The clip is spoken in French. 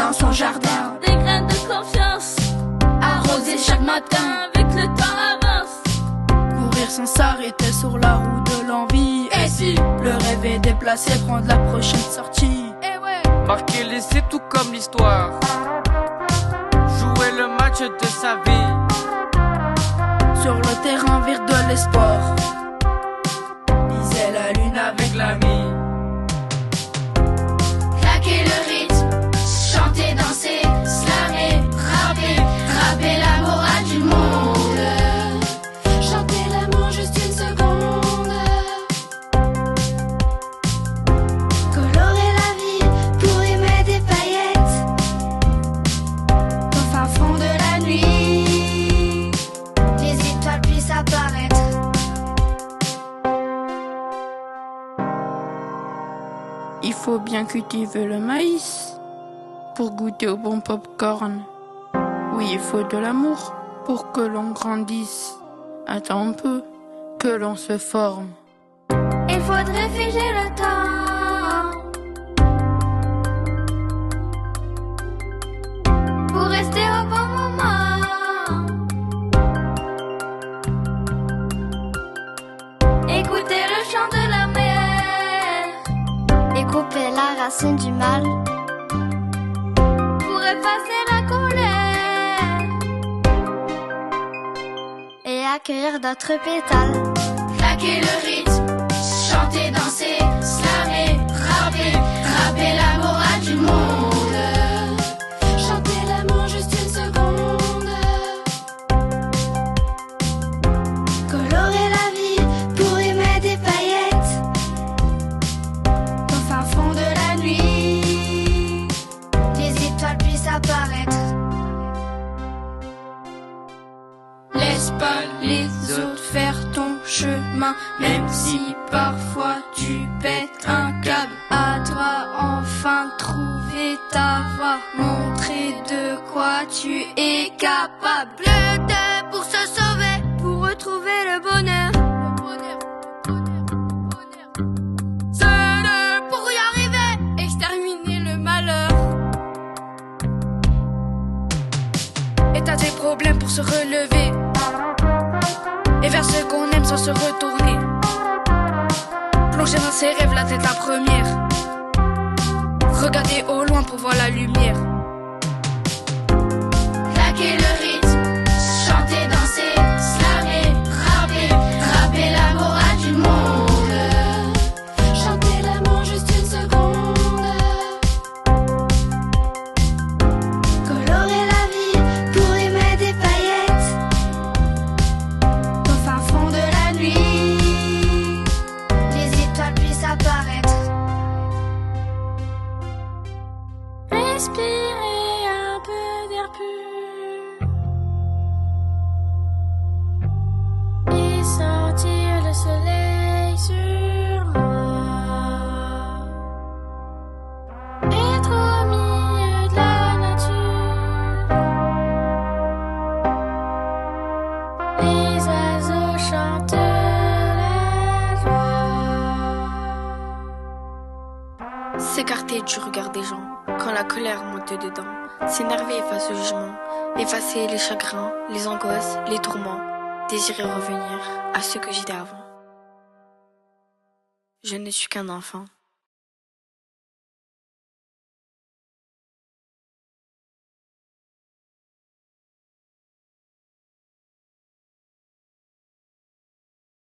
dans son jardin. Des graines de confiance, Arroser chaque matin. avec le temps avance. Courir sans s'arrêter sur la route de l'envie. Et si le rêve est déplacé, prendre la prochaine sortie. Et ouais, Marquer l'essai tout comme l'histoire. Jouer le match de sa vie. Sur le terrain vire de l'espoir. Viser la lune avec l'ami. Claquer le rythme, chanter, danser, slammer, rapper la morale du monde. Chanter l'amour juste une seconde. Colorer la vie pour y mettre des paillettes. Au fin fond de la nuit, les étoiles puissent apparaître. Il faut bien cultiver le maïs pour goûter au bon popcorn. Oui, il faut de l'amour pour que l'on grandisse. Attends un peu, que l'on se forme. Il faudrait figer le temps pour rester au bon moment. Écouter le chant de la mer et couper la racine du mal pour effacer la colère et accueillir d'autres pétales. Claquer le rythme, chanter, danser, slammer, rapper la morale du monde. Chanter l'amour juste une seconde. Colorer la vie pour y mettre des paillettes. Au fin fond de la nuit, les étoiles puissent apparaître. Laisse pas les autres faire ton chemin, même si parfois tu pètes un câble. À toi enfin trouver ta voie, montrer de quoi tu es capable. Lutter pour se sauver, pour retrouver le bonheur. Seul pour y arriver, Exterminer le malheur. Et t'as des problèmes pour se relever et vers ce qu'on aime sans se retourner. Plonger dans ses rêves, la tête la première. Regarder au loin pour voir la lumière. claquer le rythme, chanter, danser, slammer, rapper la morale du monde. Chanter l'amour juste une seconde. Colorer la vie pour y mettre des paillettes. Au fin fond de la nuit, les étoiles puissent apparaître. respirer un peu d'air pur et sentir le soleil sur moi. Être au milieu de la nature, les oiseaux chantent la joie. S'écarter du regard des gens quand la colère monte dedans. S'énerver face au jugement. Effacer les chagrins, les angoisses, les tourments. Désirer revenir à ce que j'étais avant. Je ne suis qu'un enfant.